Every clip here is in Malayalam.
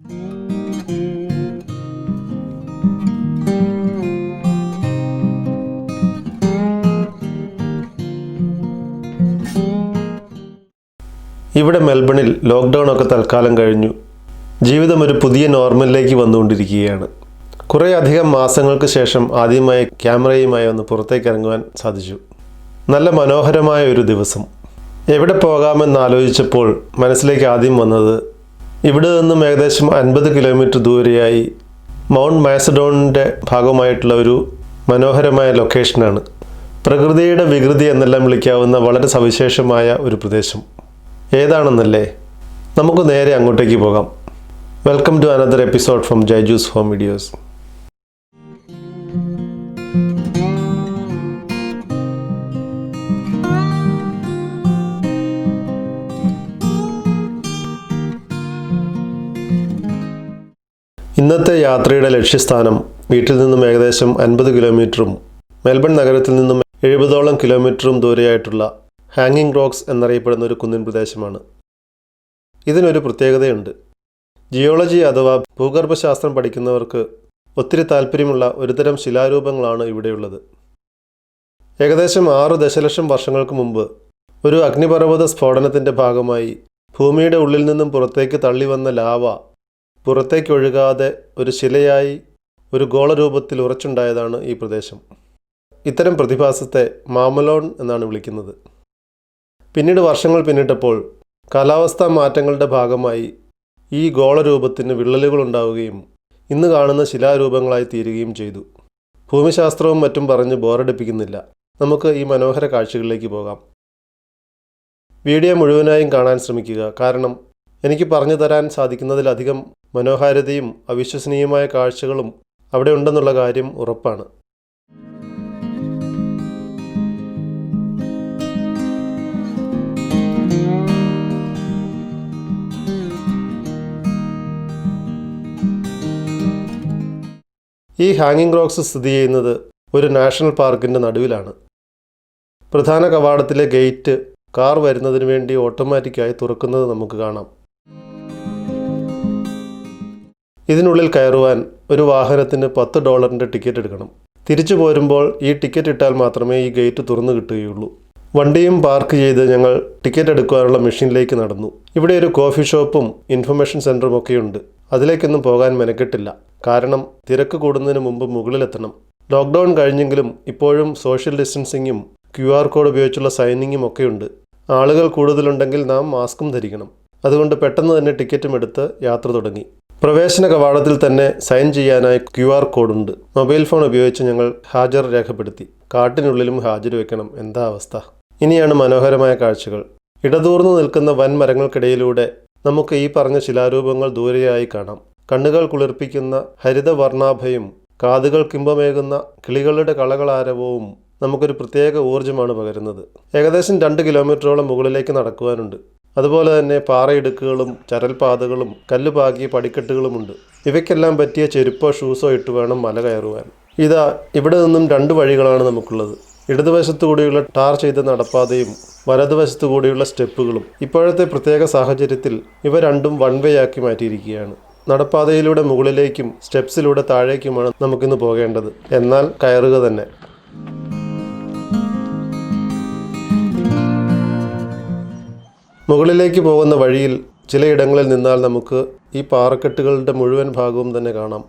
ഇവിടെ മെൽബണിൽ ലോക്ക്ഡൗൺ ഒക്കെ തൽക്കാലം കഴിഞ്ഞു. ജീവിതം ഒരു പുതിയ നോർമലിലേക്ക് വന്നുകൊണ്ടിരിക്കുകയാണ്. കുറേ അധികം മാസങ്ങൾക്ക് ശേഷം ആദ്യമായി ക്യാമറയുമായി ഒന്ന് പുറത്തേക്ക് ഇറങ്ങുവാൻ സാധിച്ചു. നല്ല മനോഹരമായ ഒരു ദിവസം. എവിടെ പോകാമെന്ന് ആലോചിച്ചപ്പോൾ മനസ്സിലേക്ക് ആദ്യം വന്നത് ഇവിടെ നിന്നും ഏകദേശം 50 കിലോമീറ്റർ ദൂരെയായി മൗണ്ട് മാസഡോണിൻ്റെ ഭാഗമായിട്ടുള്ള ഒരു മനോഹരമായ ലൊക്കേഷനാണ്. പ്രകൃതിയുടെ വികൃതി എന്നെല്ലാം വിളിക്കാവുന്ന വളരെ സവിശേഷമായ ഒരു പ്രദേശം. ഏതാണെന്നല്ലേ? നമുക്ക് നേരെ അങ്ങോട്ടേക്ക് പോകാം. Welcome to another episode from Jayjus home videos. ഇന്നത്തെ യാത്രയുടെ ലക്ഷ്യസ്ഥാനം വീട്ടിൽ നിന്നും ഏകദേശം 50 കിലോമീറ്ററും മെൽബൺ നഗരത്തിൽ നിന്നും 70ഓളം കിലോമീറ്ററും ദൂരെയായിട്ടുള്ള ഹാങ്ങിങ് റോക്സ് എന്നറിയപ്പെടുന്ന ഒരു കുന്നിൻ പ്രദേശമാണ്. ഇതിനൊരു പ്രത്യേകതയുണ്ട്. ജിയോളജി അഥവാ ഭൂഗർഭശാസ്ത്രം പഠിക്കുന്നവർക്ക് ഒത്തിരി താല്പര്യമുള്ള ഒരുതരം ശിലാരൂപങ്ങളാണ് ഇവിടെയുള്ളത്. ഏകദേശം 6 ദശലക്ഷം വർഷങ്ങൾക്ക് മുമ്പ് ഒരു അഗ്നിപർവ്വത സ്ഫോടനത്തിൻ്റെ ഭാഗമായി ഭൂമിയുടെ ഉള്ളിൽ നിന്നും പുറത്തേക്ക് തള്ളി വന്ന ലാവ പുറത്തേക്കൊഴുകാതെ ഒരു ശിലയായി ഒരു ഗോളരൂപത്തിൽ ഉറച്ചുണ്ടായതാണ് ഈ പ്രദേശം. ഇത്തരം പ്രതിഭാസത്തെ മാമലോൺ എന്നാണ് വിളിക്കുന്നത്. പിന്നീട് വർഷങ്ങൾ പിന്നിട്ടപ്പോൾ കാലാവസ്ഥാ മാറ്റങ്ങളുടെ ഭാഗമായി ഈ ഗോളരൂപത്തിന് വിള്ളലുകൾ ഉണ്ടാവുകയും ഇന്ന് കാണുന്ന ശിലാരൂപങ്ങളായി തീരുകയും ചെയ്തു. ഭൂമിശാസ്ത്രവും മറ്റും പറഞ്ഞ് ബോറടിപ്പിക്കുന്നില്ല. നമുക്ക് ഈ മനോഹര കാഴ്ചകളിലേക്ക് പോകാം. വീഡിയോ മുഴുവനായും കാണാൻ ശ്രമിക്കുക. കാരണം എനിക്ക് പറഞ്ഞു തരാൻ സാധിക്കുന്നതിലധികം മനോഹാരിതയും അവിശ്വസനീയമായ കാഴ്ചകളും അവിടെ ഉണ്ടെന്നുള്ള കാര്യം ഉറപ്പാണ്. ഈ ഹാങ്ങിങ് റോക്സ് സ്ഥിതി ചെയ്യുന്നത് ഒരു നാഷണൽ പാർക്കിൻ്റെ നടുവിലാണ്. പ്രധാന കവാടത്തിലെ ഗേറ്റ് കാർ വരുന്നതിന് വേണ്ടി ഓട്ടോമാറ്റിക്കായി തുറക്കുന്നത് നമുക്ക് കാണാം. ഇതിനുള്ളിൽ കയറുവാൻ ഒരു വാഹനത്തിന് $10 ടിക്കറ്റ് എടുക്കണം. തിരിച്ചു പോരുമ്പോൾ ഈ ടിക്കറ്റ് ഇട്ടാൽ മാത്രമേ ഈ ഗേറ്റ് തുറന്നു കിട്ടുകയുള്ളൂ. വണ്ടിയും പാർക്ക് ചെയ്ത് ഞങ്ങൾ ടിക്കറ്റ് എടുക്കുവാനുള്ള മെഷീനിലേക്ക് നടന്നു. ഇവിടെ ഒരു കോഫി ഷോപ്പും ഇൻഫർമേഷൻ സെൻറ്ററും ഒക്കെയുണ്ട്. അതിലേക്കൊന്നും പോകാൻ മെനക്കെട്ടില്ല. കാരണം തിരക്ക് കൂടുന്നതിന് മുമ്പ് മുകളിലെത്തണം. ലോക്ക്ഡൗൺ കഴിഞ്ഞെങ്കിലും ഇപ്പോഴും സോഷ്യൽ ഡിസ്റ്റൻസിങ്ങും QR കോഡ് ഉപയോഗിച്ചുള്ള സൈനിങ്ങും ഒക്കെയുണ്ട്. ആളുകൾ കൂടുതലുണ്ടെങ്കിൽ നാം മാസ്കും ധരിക്കണം. അതുകൊണ്ട് പെട്ടെന്ന് തന്നെ ടിക്കറ്റും എടുത്ത് യാത്ര തുടങ്ങി. പ്രവേശന കവാടത്തിൽ തന്നെ സൈൻ ചെയ്യാനായി QR കോഡുണ്ട്. മൊബൈൽ ഫോൺ ഉപയോഗിച്ച് ഞങ്ങൾ ഹാജർ രേഖപ്പെടുത്തി. കാട്ടിനുള്ളിലും ഹാജർ വെക്കണം. എന്താ അവസ്ഥ! ഇനിയാണ് മനോഹരമായ കാഴ്ചകൾ. ഇടതൂർന്നു നിൽക്കുന്ന വൻ മരങ്ങൾക്കിടയിലൂടെ നമുക്ക് ഈ പറഞ്ഞ ശിലാരൂപങ്ങൾ ദൂരെയായി കാണാം. കണ്ണുകൾ കുളിർപ്പിക്കുന്ന ഹരിതവർണ്ണാഭയും കാതുകൾ കിമ്പമേകുന്ന കിളികളുടെ കളകളാരവവും നമുക്കൊരു പ്രത്യേക ഊർജ്ജമാണ് പകരുന്നത്. ഏകദേശം 2 കിലോമീറ്ററോളം മുകളിലേക്ക് നടക്കുവാനുണ്ട്. അതുപോലെ തന്നെ പാറയിടുക്കുകളും ചരൽപാതകളും കല്ലുപാകിയ പടിക്കെട്ടുകളുമുണ്ട്. ഇവയ്ക്കെല്ലാം പറ്റിയ ചെരുപ്പോ ഷൂസോ ഇട്ട് വേണം മല കയറുവാൻ. ഇവിടെ നിന്നും 2 വഴികളാണ് നമുക്കുള്ളത്. ഇടതുവശത്തു കൂടിയുള്ള ടാർ ചെയ്ത നടപ്പാതയും വലതുവശത്തു കൂടിയുള്ള സ്റ്റെപ്പുകളും. ഇപ്പോഴത്തെ പ്രത്യേക സാഹചര്യത്തിൽ ഇവ രണ്ടും വൺ വേ ആക്കി മാറ്റിയിരിക്കുകയാണ്. നടപ്പാതയിലൂടെ മുകളിലേക്കും സ്റ്റെപ്സിലൂടെ താഴേക്കുമാണ് നമുക്കിന്ന് പോകേണ്ടത്. എന്നാൽ കയറുക തന്നെ. മുകളിലേക്ക് പോകുന്ന വഴിയിൽ ചിലയിടങ്ങളിൽ നിന്നാൽ നമുക്ക് ഈ പാറക്കെട്ടുകളുടെ മുഴുവൻ ഭാഗവും തന്നെ കാണാം.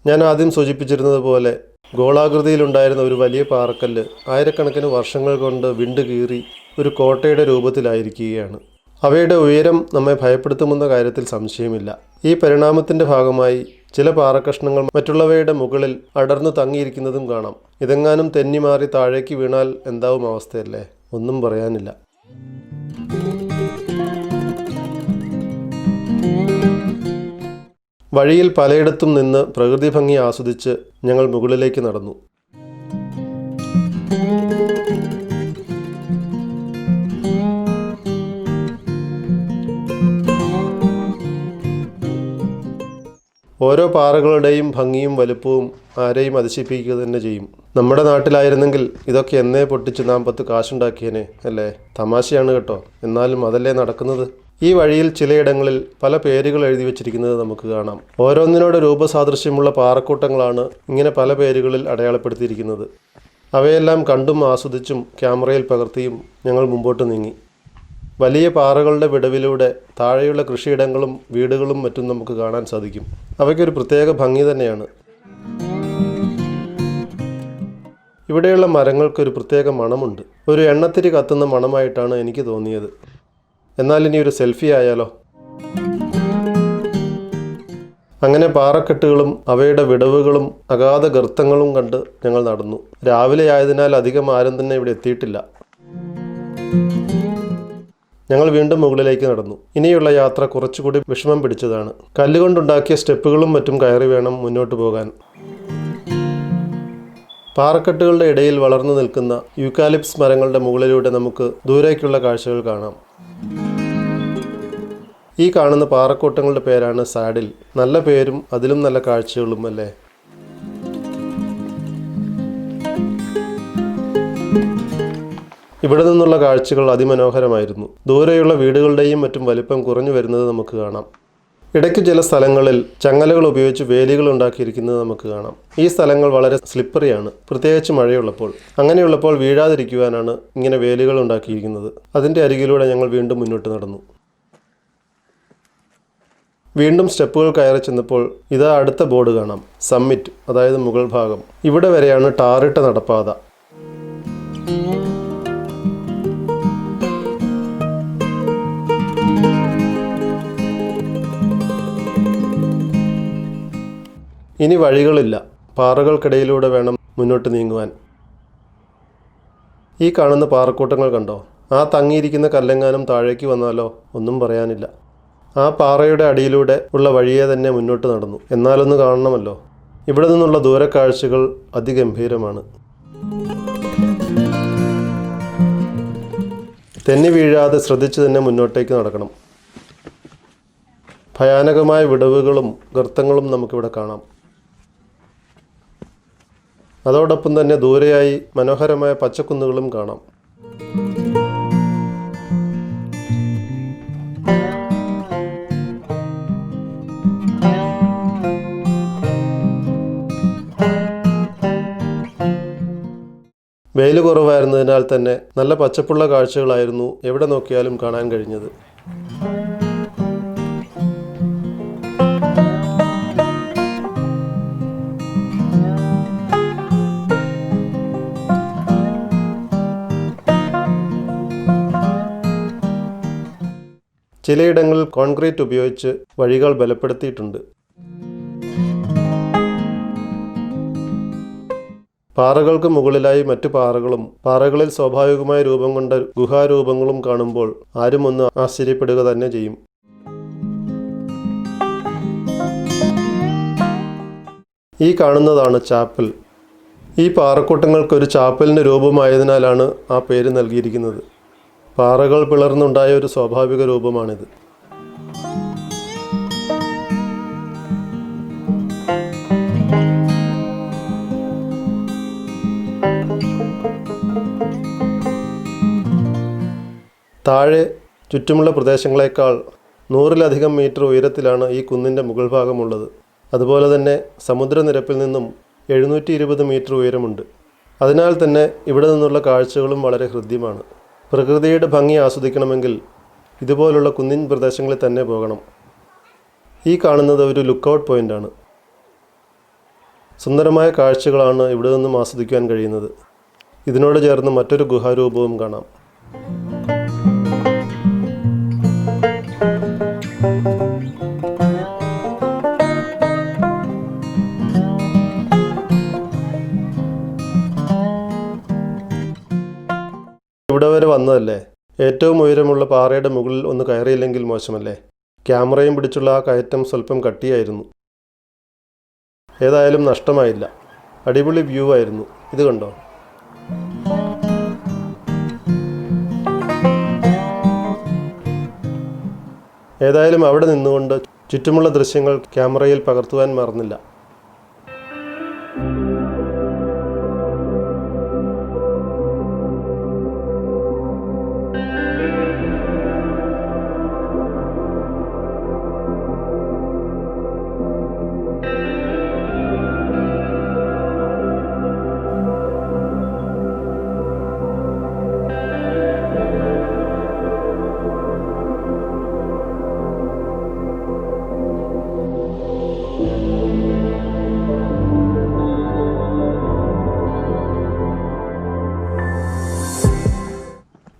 ഞാൻ ആദ്യം സൂചിപ്പിച്ചിരുന്നത് പോലെ ഗോളാകൃതിയിലുണ്ടായിരുന്ന ഒരു വലിയ പാറക്കല്ല് ആയിരക്കണക്കിന് വർഷങ്ങൾ കൊണ്ട് വിണ്ടുകീറി ഒരു കോട്ടയുടെ രൂപത്തിലായിരിക്കുകയാണ്. അവയുടെ ഉയരം നമ്മെ ഭയപ്പെടുത്തുമെന്ന കാര്യത്തിൽ സംശയമില്ല. ഈ പരിണാമത്തിൻ്റെ ഭാഗമായി ചില പാറക്കഷ്ണങ്ങൾ മറ്റുള്ളവയുടെ മുകളിൽ അടർന്നു തങ്ങിയിരിക്കുന്നതും കാണാം. ഇതെങ്ങാനും തെന്നിമാറി താഴേക്ക് വീണാൽ എന്താവും അവസ്ഥയല്ലേ? ഒന്നും പറയാനില്ല. വഴിയിൽ പലയിടത്തും നിന്ന് പ്രകൃതി ഭംഗി ആസ്വദിച്ച് ഞങ്ങൾ മുകളിലേക്ക് നടന്നു. ഓരോ പാറകളുടെയും ഭംഗിയും വലുപ്പവും ആരെയും അതിശയിപ്പിക്കുക തന്നെ ചെയ്യും. നമ്മുടെ നാട്ടിലായിരുന്നെങ്കിൽ ഇതൊക്കെ എന്നേ പൊട്ടിച്ച് നാം 10 കാശുണ്ടാക്കിയേനെ അല്ലേ? തമാശയാണ് കേട്ടോ, എന്നാലും അതല്ലേ നടക്കുന്നത്. ഈ വഴിയിൽ ചിലയിടങ്ങളിൽ പല പേരുകൾ എഴുതി വച്ചിരിക്കുന്നത് നമുക്ക് കാണാം. ഓരോന്നിനോട് രൂപസാദൃശ്യമുള്ള പാറക്കൂട്ടങ്ങളാണ് ഇങ്ങനെ പല പേരുകളിൽ അടയാളപ്പെടുത്തിയിരിക്കുന്നത്. അവയെല്ലാം കണ്ടും ആസ്വദിച്ചും ക്യാമറയിൽ പകർത്തിയും ഞങ്ങൾ മുമ്പോട്ട് നീങ്ങി. വലിയ പാറകളുടെ വിടവിലൂടെ താഴെയുള്ള കൃഷിയിടങ്ങളും വീടുകളും മറ്റും നമുക്ക് കാണാൻ സാധിക്കും. അവയ്ക്കൊരു പ്രത്യേക ഭംഗി തന്നെയാണ്. ഇവിടെയുള്ള മരങ്ങൾക്കൊരു പ്രത്യേക മണമുണ്ട്. ഒരു എണ്ണത്തിരി കത്തുന്ന മണമായിട്ടാണ് എനിക്ക് തോന്നിയത്. എന്നാൽ ഇനി ഒരു സെൽഫി ആയാലോ? അങ്ങനെ പാറക്കെട്ടുകളും അവയുടെ വിടവുകളും അഗാധ ഗർത്തങ്ങളും കണ്ട് ഞങ്ങൾ നടന്നു. രാവിലെ ആയതിനാൽ അധികം ആരും തന്നെ ഇവിടെ എത്തിയിട്ടില്ല. ഞങ്ങൾ വീണ്ടും മുകളിലേക്ക് നടന്നു. ഇനിയുള്ള യാത്ര കുറച്ചുകൂടി വിഷമം പിടിച്ചതാണ്. കല്ലുകൊണ്ടുണ്ടാക്കിയ സ്റ്റെപ്പുകളും മറ്റും കയറി വേണം മുന്നോട്ട് പോകാൻ. പാറക്കെട്ടുകളുടെ ഇടയിൽ വളർന്നു നിൽക്കുന്ന യൂക്കാലിപ്സ് മരങ്ങളുടെ മുകളിലൂടെ നമുക്ക് ദൂരേക്കുള്ള കാഴ്ചകൾ കാണാം. ഈ കാണുന്ന പാറക്കൂട്ടങ്ങളുടെ പേരാണ് സാഡിൽ. നല്ല പേരും അതിലും നല്ല കാഴ്ചകളും അല്ലേ? ഇവിടെ നിന്നുള്ള കാഴ്ചകൾ അതിമനോഹരമായിരുന്നു. ദൂരെയുള്ള വീടുകളുടെയും മറ്റും വലിപ്പം കുറഞ്ഞു വരുന്നത് നമുക്ക് കാണാം. ഇടയ്ക്ക് ചില സ്ഥലങ്ങളിൽ ചങ്ങലകൾ ഉപയോഗിച്ച് വേലികൾ ഉണ്ടാക്കിയിരിക്കുന്നത് നമുക്ക് കാണാം. ഈ സ്ഥലങ്ങൾ വളരെ സ്ലിപ്പറിയാണ്, പ്രത്യേകിച്ച് മഴയുള്ളപ്പോൾ. അങ്ങനെയുള്ളപ്പോൾ വീഴാതിരിക്കുവാനാണ് ഇങ്ങനെ വേലികൾ ഉണ്ടാക്കിയിരിക്കുന്നത്. അതിൻ്റെ അരികിലൂടെ ഞങ്ങൾ വീണ്ടും മുന്നോട്ട് നടന്നു. വീണ്ടും സ്റ്റെപ്പുകൾ കയറി ചെന്നപ്പോൾ ഇതാ അടുത്ത ബോർഡ് കാണാം. സമ്മിറ്റ്, അതായത് മുകൾ ഭാഗം. ഇവിടെ വരെയാണ് ടാറിട്ട നടപ്പാത. ഇനി വഴികളില്ല. പാറകൾക്കിടയിലൂടെ വേണം മുന്നോട്ട് നീങ്ങുവാൻ. ഈ കാണുന്ന പാറക്കൂട്ടങ്ങൾ കണ്ടോ? ആ തങ്ങിയിരിക്കുന്ന കല്ലെങ്ങാനും താഴേക്ക് വന്നാലോ? ഒന്നും പറയാനില്ല. ആ പാറയുടെ അടിയിലൂടെ ഉള്ള വഴിയെ തന്നെ മുന്നോട്ട് നടന്നു. എന്നാലൊന്ന് കാണണമല്ലോ. ഇവിടെ നിന്നുള്ള ദൂരക്കാഴ്ചകൾ അതിഗംഭീരമാണ്. തെന്നി വീഴാതെ ശ്രദ്ധിച്ചു തന്നെ മുന്നോട്ടേക്ക് നടക്കണം. ഭയാനകമായ വിടവുകളും ഗർത്തങ്ങളും നമുക്കിവിടെ കാണാം. അതോടൊപ്പം തന്നെ ദൂരെയായി മനോഹരമായ പച്ചക്കുന്നുകളും കാണാം. വെയിൽ കുറവായിരുന്നതിനാൽ തന്നെ നല്ല പച്ചപ്പുള്ള കാഴ്ചകളായിരുന്നു എവിടെ നോക്കിയാലും കാണാൻ കഴിഞ്ഞത്. ചിലയിടങ്ങളിൽ കോൺക്രീറ്റ് ഉപയോഗിച്ച് വഴികൾ ബലപ്പെടുത്തിയിട്ടുണ്ട്. പാറകൾക്ക് മുകളിലായി മറ്റു പാറകളും പാറകളിൽ സ്വാഭാവികമായ രൂപം കൊണ്ട ഗുഹാരൂപങ്ങളും കാണുമ്പോൾ ആരും ഒന്ന് ആശ്ചര്യപ്പെടുക തന്നെ ചെയ്യും. ഈ കാണുന്നതാണ് ചാപ്പൽ. ഈ പാറക്കൂട്ടങ്ങൾക്കൊരു ചാപ്പലിന് രൂപമായതിനാലാണ് ആ പേര് നൽകിയിരിക്കുന്നത്. പാറകൾ പിളർന്നുണ്ടായ ഒരു സ്വാഭാവിക രൂപമാണിത്. താഴെ ചുറ്റുമുള്ള പ്രദേശങ്ങളെക്കാൾ 100-ലധികം മീറ്റർ ഉയരത്തിലാണ് ഈ കുന്നിൻ്റെ മുകൾ ഭാഗമുള്ളത്. അതുപോലെ തന്നെ സമുദ്രനിരപ്പിൽ നിന്നും 720 മീറ്റർ ഉയരമുണ്ട്. അതിനാൽ തന്നെ ഇവിടെ നിന്നുള്ള കാഴ്ചകളും വളരെ ഹൃദ്യമാണ്. പ്രകൃതിയുടെ ഭംഗി ആസ്വദിക്കണമെങ്കിൽ ഇതുപോലുള്ള കുന്നിൻ പ്രദേശങ്ങളിൽ തന്നെ പോകണം. ഈ കാണുന്നത് ഒരു ലുക്കൗട്ട് പോയിൻ്റാണ്. സുന്ദരമായ കാഴ്ചകളാണ് ഇവിടെ നിന്നും ആസ്വദിക്കാൻ കഴിയുന്നത്. ഇതിനോട് ചേർന്ന് മറ്റൊരു ഗുഹാരൂപവും കാണാം. ഇവിടെ വരെ വന്നതല്ലേ? ഏറ്റവും ഉയരമുള്ള പാറയുടെ മുകളിൽ ഒന്ന് കയറിയില്ലെങ്കിൽ മോശമല്ലേ? ക്യാമറയും പിടിച്ചുള്ള ആ കയറ്റം സ്വല്പം കട്ടിയായിരുന്നു. ഏതായാലും നഷ്ടമായില്ല. അടിപൊളി വ്യൂ ആയിരുന്നു. ഇത് കണ്ടോ? ഏതായാലും അവിടെ നിന്നുകൊണ്ട് ചുറ്റുമുള്ള ദൃശ്യങ്ങൾ ക്യാമറയിൽ പകർത്തുവാൻ മറന്നില്ല.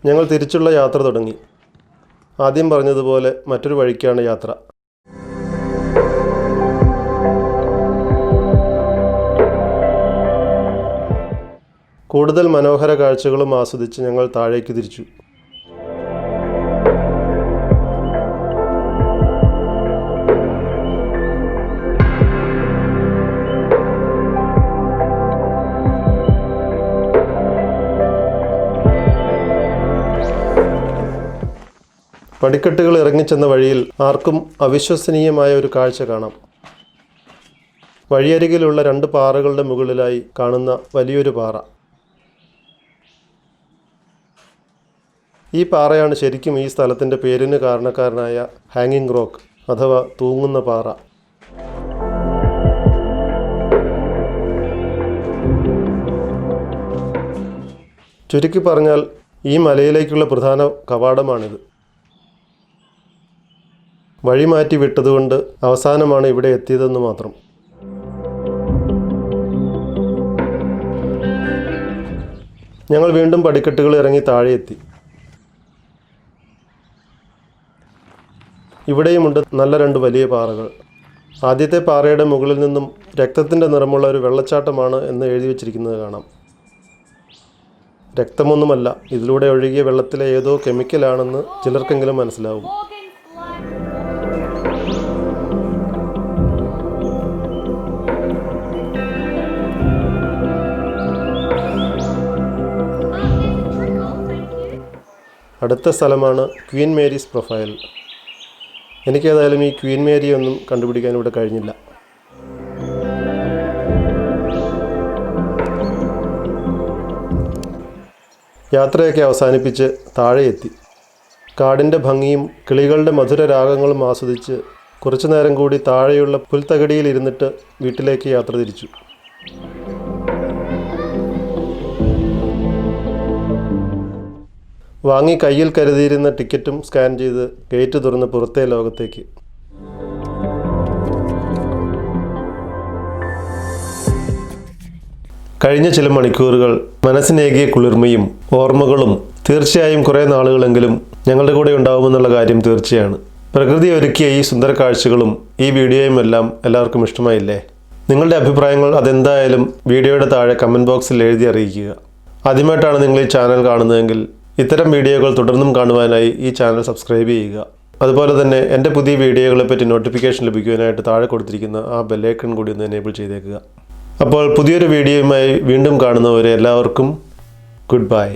ഞങ്ങൾ തിരിച്ചുള്ള യാത്ര തുടങ്ങി. ആദ്യം പറഞ്ഞതുപോലെ മറ്റൊരു വഴിക്കാണ് യാത്ര. കൂടുതൽ മനോഹര കാഴ്ചകളും ആസ്വദിച്ച് ഞങ്ങൾ താഴേക്ക് തിരിച്ചു. പടിക്കെട്ടുകൾ ഇറങ്ങിച്ചെന്ന വഴിയിൽ ആർക്കും അവിശ്വസനീയമായ ഒരു കാഴ്ച കാണാം. വഴിയരികിലുള്ള 2 പാറകളുടെ മുകളിലായി കാണുന്ന വലിയൊരു പാറ. ഈ പാറയാണ് ശരിക്കും ഈ സ്ഥലത്തിൻ്റെ പേരിന് കാരണക്കാരനായ ഹാങ്ങിങ് റോക്ക് അഥവാ തൂങ്ങുന്ന പാറ. ചുരുക്കി പറഞ്ഞാൽ ഈ മലയിലേക്കുള്ള പ്രധാന കവാടമാണിത്. വഴി മാറ്റി വിട്ടതുകൊണ്ട് അവസാനമാണ് ഇവിടെ എത്തിയതെന്ന് മാത്രം. ഞങ്ങൾ വീണ്ടും പടിക്കെട്ടുകൾ ഇറങ്ങി താഴെ എത്തി. ഇവിടെയുമുണ്ട് നല്ല 2 വലിയ പാറകൾ. ആദ്യത്തെ പാറയുടെ മുകളിൽ നിന്നും രക്തത്തിൻ്റെ നിറമുള്ള ഒരു വെള്ളച്ചാട്ടമാണ് എന്ന് എഴുതി വച്ചിരിക്കുന്നത് കാണാം. രക്തമൊന്നുമല്ല, ഇതിലൂടെ ഒഴുകിയ വെള്ളത്തിലെ ഏതോ കെമിക്കലാണെന്ന് ചിലർക്കെങ്കിലും മനസ്സിലാവും. അടുത്ത സ്ഥലമാണ് ക്വീൻ മേരീസ് പ്രൊഫൈൽ. എനിക്കേതായാലും ഈ ക്വീൻ മേരി ഒന്നും കണ്ടുപിടിക്കാൻ ഇവിടെ കഴിഞ്ഞില്ല. യാത്രയൊക്കെ അവസാനിപ്പിച്ച് താഴെ എത്തി. കാടിൻ്റെ ഭംഗിയും കിളികളുടെ മധുര രാഗങ്ങളും ആസ്വദിച്ച് കുറച്ചു നേരം കൂടി താഴെയുള്ള പുൽത്തകടിയിൽ ഇരുന്നിട്ട് വീട്ടിലേക്ക് യാത്ര തിരിച്ചു. വാങ്ങി കയ്യിൽ കരുതിയിരുന്ന ടിക്കറ്റും സ്കാൻ ചെയ്ത് ഗേറ്റ് തുറന്ന് പുറത്തെ ലോകത്തേക്ക്. കഴിഞ്ഞ ചില മണിക്കൂറുകൾ മനസ്സിനേകിയ കുളിർമയും ഓർമ്മകളും തീർച്ചയായും കുറേ നാളുകളെങ്കിലും ഞങ്ങളുടെ കൂടെ ഉണ്ടാവുമെന്നുള്ള കാര്യം തീർച്ചയാണ്. പ്രകൃതി ഒരുക്കിയ ഈ സുന്ദര കാഴ്ചകളും ഈ വീഡിയോയും എല്ലാം എല്ലാവർക്കും ഇഷ്ടമായില്ലേ? നിങ്ങളുടെ അഭിപ്രായങ്ങൾ അതെന്തായാലും വീഡിയോയുടെ താഴെ കമൻറ്റ് ബോക്സിൽ എഴുതി അറിയിക്കുക. ആദ്യമായിട്ടാണ് നിങ്ങൾ ഈ ചാനൽ കാണുന്നതെങ്കിൽ ഇത്തരം വീഡിയോകൾ തുടർന്നും കാണുവാനായി ഈ ചാനൽ സബ്സ്ക്രൈബ് ചെയ്യുക. അതുപോലെ തന്നെ എൻ്റെ പുതിയ വീഡിയോകളെപ്പറ്റി നോട്ടിഫിക്കേഷൻ ലഭിക്കുവാനായിട്ട് താഴെ കൊടുത്തിരിക്കുന്ന ആ ബെല്ലൈക്കൺ കൂടി ഒന്ന് എനേബിൾ ചെയ്തേക്കുക. അപ്പോൾ പുതിയൊരു വീഡിയോയുമായി വീണ്ടും കാണുന്നവരെ എല്ലാവർക്കും ഗുഡ് ബൈ.